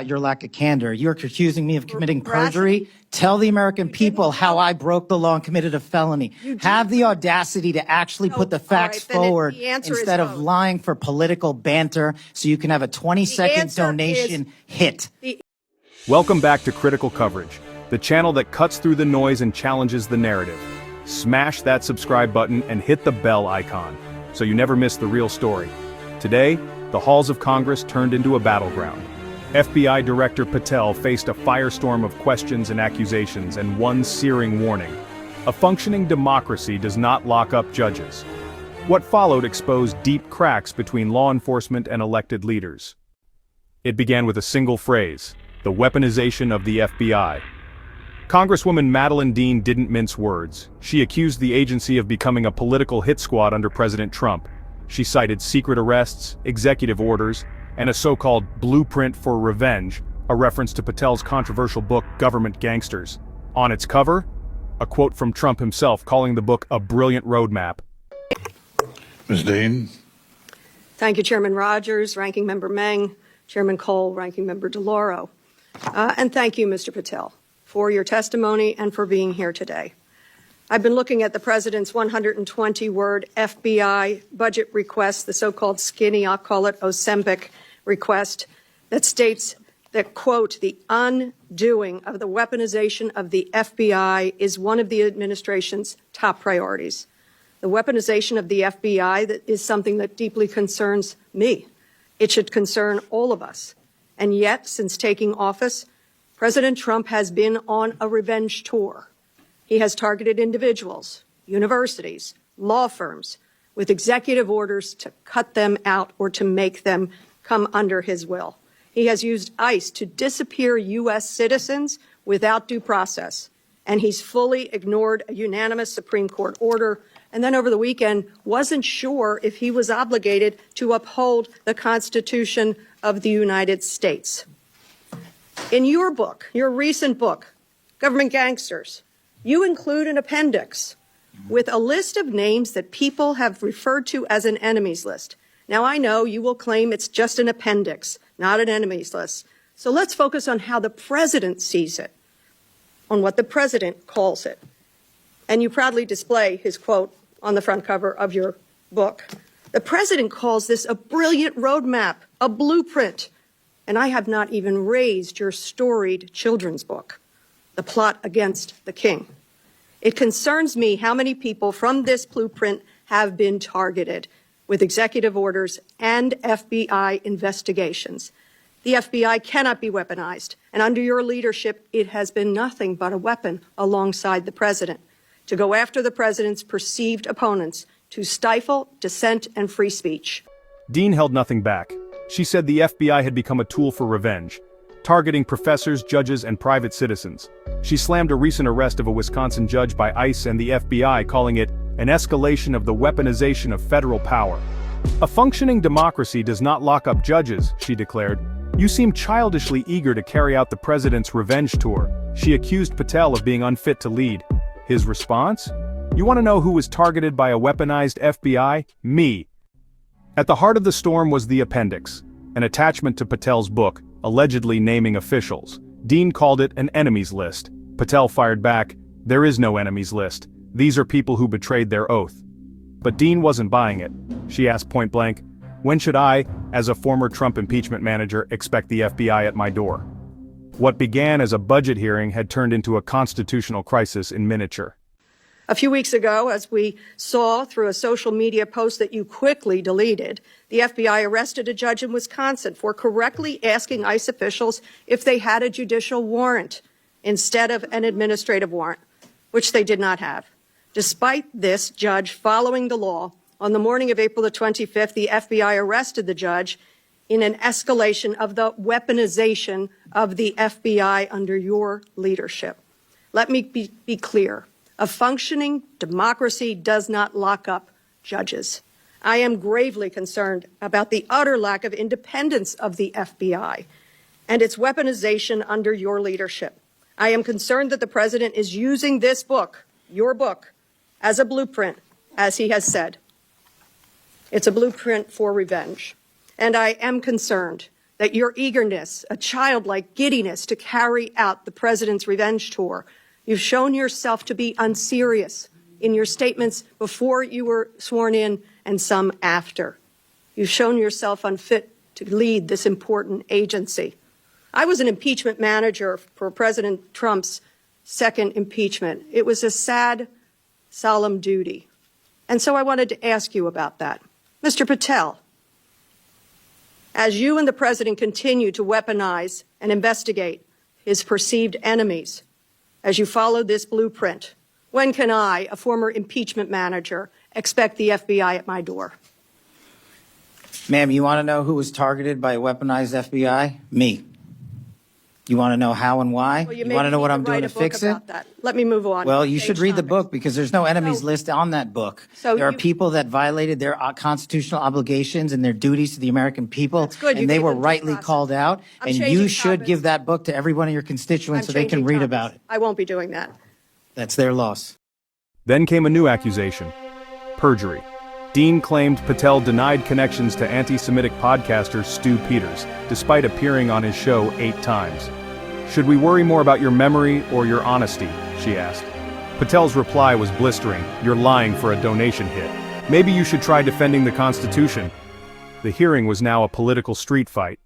Your lack of candor. You're accusing me of committing perjury. Tell the American people how I broke the law and committed a felony. Have the audacity to actually put the facts forward instead of lying for political banter so you can have a 20-second donation hit. Welcome back to Critical Coverage, the channel that cuts through the noise and challenges the narrative. Smash that subscribe button and hit the bell icon so you never miss the real story. Today, the halls of Congress turned into a battleground. FBI Director Patel faced a firestorm of questions and accusations and one searing warning. A functioning democracy does not lock up judges. What followed exposed deep cracks between law enforcement and elected leaders. It began with a single phrase: the weaponization of the FBI. Congresswoman Madeleine Dean didn't mince words. She accused the agency of becoming a political hit squad under President Trump. She cited secret arrests, executive orders, and a so-called blueprint for revenge, a reference to Patel's controversial book Government Gangsters. On its cover, a quote from Trump himself calling the book a brilliant roadmap. Ms. Dean. Thank you, Chairman Rogers, Ranking Member Meng, Chairman Cole, Ranking Member DeLauro. And thank you, Mr. Patel, for your testimony and for being here today. I've been looking at the President's 120-word FBI budget request, the so-called skinny, I'll call it Ozempic request, that states that, quote, the undoing of the weaponization of the FBI is one of the administration's top priorities. The weaponization of the FBI is something that deeply concerns me. It should concern all of us. And yet, since taking office, President Trump has been on a revenge tour. He has targeted individuals, universities, law firms, with executive orders to cut them out or to make them come under his will. He has used ICE to disappear U.S. citizens without due process, and he's fully ignored a unanimous Supreme Court order, and then over the weekend wasn't sure if he was obligated to uphold the Constitution of the United States. In your book, your recent book, Government Gangsters, you include an appendix with a list of names that people have referred to as an enemies list. Now, I know you will claim it's just an appendix, not an enemies list. So let's focus on how the president sees it, on what the president calls it. And you proudly display his quote on the front cover of your book. The president calls this a brilliant roadmap, a blueprint. And I have not even raised your storied children's book, The Plot Against the King. It concerns me how many people from this blueprint have been targeted with executive orders and FBI investigations. The FBI cannot be weaponized, and under your leadership, it has been nothing but a weapon alongside the president to go after the president's perceived opponents, to stifle dissent and free speech. Dean held nothing back. She said the FBI had become a tool for revenge, targeting professors, judges, and private citizens. She slammed a recent arrest of a Wisconsin judge by ICE and the FBI, calling it an escalation of the weaponization of federal power. A functioning democracy does not lock up judges, she declared. You seem childishly eager to carry out the president's revenge tour. She accused Patel of being unfit to lead. His response? You want to know who was targeted by a weaponized FBI? Me. At the heart of the storm was the appendix, an attachment to Patel's book, allegedly naming officials. Dean called it an enemies list. Patel fired back, there is no enemies list. These are people who betrayed their oath. But Dean wasn't buying it. She asked point blank, when should I, as a former Trump impeachment manager, expect the FBI at my door? What began as a budget hearing had turned into a constitutional crisis in miniature. A few weeks ago, as we saw through a social media post that you quickly deleted, the FBI arrested a judge in Wisconsin for correctly asking ICE officials if they had a judicial warrant instead of an administrative warrant, which they did not have. Despite this judge following the law, on the morning of April the 25th, the FBI arrested the judge in an escalation of the weaponization of the FBI under your leadership. Let me be clear. A functioning democracy does not lock up judges. I am gravely concerned about the utter lack of independence of the FBI and its weaponization under your leadership. I am concerned that the president is using this book, your book, as a blueprint, as he has said. It's a blueprint for revenge. And I am concerned that your eagerness, a childlike giddiness to carry out the president's revenge tour, you've shown yourself to be unserious in your statements before you were sworn in and some after. You've shown yourself unfit to lead this important agency. I was an impeachment manager for President Trump's second impeachment. It was a sad, solemn duty. And so I wanted to ask you about that. Mr. Patel, as you and the president continue to weaponize and investigate his perceived enemies, as you follow this blueprint, when can I, a former impeachment manager, expect the FBI at my door? Ma'am, you want to know who was targeted by a weaponized FBI? Me. You want to know how and why? Well, you want to know what I'm doing to fix it? That. Let me move on. Well, you should read the topics. book because there's no enemies list on that book. So there are you- people that violated their constitutional obligations and their duties to the American people, That's good. You and they gave were them due rightly process. called out. I'm And changing you should topics. give that book to every one of your constituents so they can changing read topics. about it. I won't be doing that. That's their loss. Then came a new accusation: perjury. Dean claimed Patel denied connections to anti-Semitic podcaster Stu Peters, despite appearing on his show 8 times. "Should we worry more about your memory or your honesty?" she asked. Patel's reply was blistering: "You're lying for a donation hit. Maybe you should try defending the Constitution." The hearing was now a political street fight.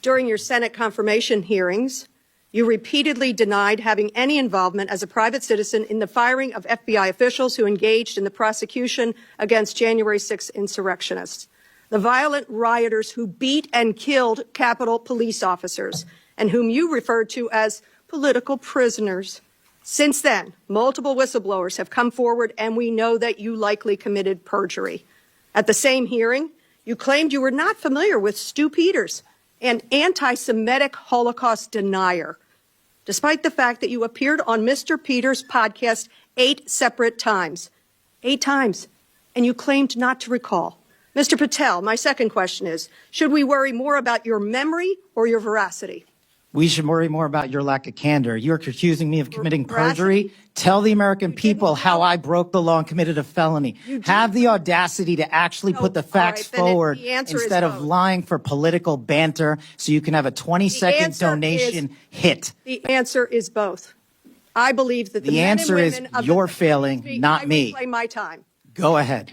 During your Senate confirmation hearings, you repeatedly denied having any involvement as a private citizen in the firing of FBI officials who engaged in the prosecution against January 6 insurrectionists, the violent rioters who beat and killed Capitol police officers, and whom you referred to as political prisoners. Since then, multiple whistleblowers have come forward, and we know that you likely committed perjury. At the same hearing, you claimed you were not familiar with Stu Peters, an anti-Semitic Holocaust denier, despite the fact that you appeared on Mr. Peters' podcast 8 separate times. 8 times. And you claimed not to recall. Mr. Patel, my second question is, should we worry more about your memory or your veracity? We should worry more about your lack of candor. You're accusing me of committing Veracity? perjury. Tell the American people how I broke the law and committed a felony. Have the audacity to actually put the facts all right, then forward the answer is instead of both. lying for political banter so you can have a 20-second answer donation hit. The answer is both. I believe that the The men answer and is women of you're the failing, not I will me. play my time. Go ahead.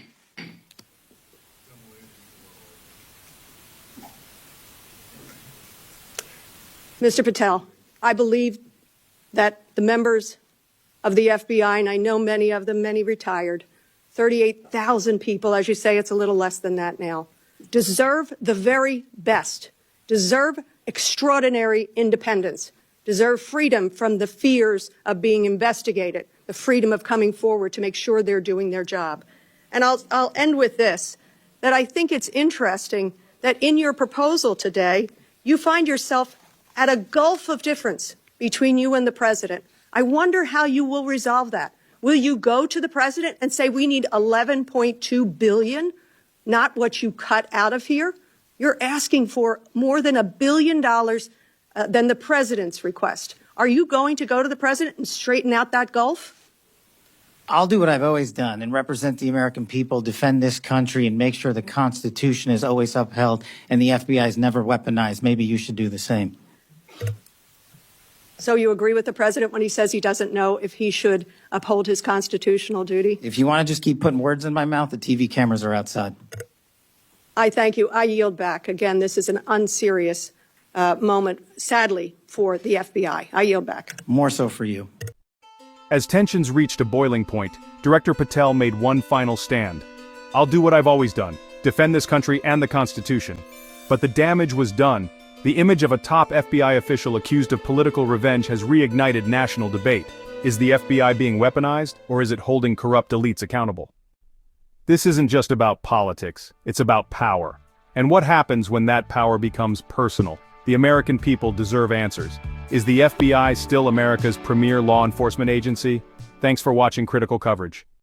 Mr. Patel, I believe that the members of the FBI, and I know many of them, many retired, 38,000 people, as you say, it's a little less than that now, deserve the very best, deserve extraordinary independence, deserve freedom from the fears of being investigated, the freedom of coming forward to make sure they're doing their job. And I'll end with this, that I think it's interesting that in your proposal today, you find yourself at a gulf of difference between you and the president. I wonder how you will resolve that. Will you go to the president and say we need $11.2 billion, not what you cut out of here? You're asking for more than $1 billion than the president's request. Are you going to go to the president and straighten out that gulf? I'll do what I've always done and represent the American people, defend this country, and make sure the Constitution is always upheld and the FBI is never weaponized. Maybe you should do the same. So you agree with the president when he says he doesn't know if he should uphold his constitutional duty? If you want to just keep putting words in my mouth, the TV cameras are outside. I thank you. I yield back. Again, this is an unserious moment, sadly, for the FBI. I yield back. More so for you. As tensions reached a boiling point, Director Patel made one final stand. "I'll do what I've always done, defend this country and the Constitution." But the damage was done. The image of a top FBI official accused of political revenge has reignited national debate. Is the FBI being weaponized, or is it holding corrupt elites accountable? This isn't just about politics, it's about power. And what happens when that power becomes personal? The American people deserve answers. Is the FBI still America's premier law enforcement agency? Thanks for watching Critical Coverage.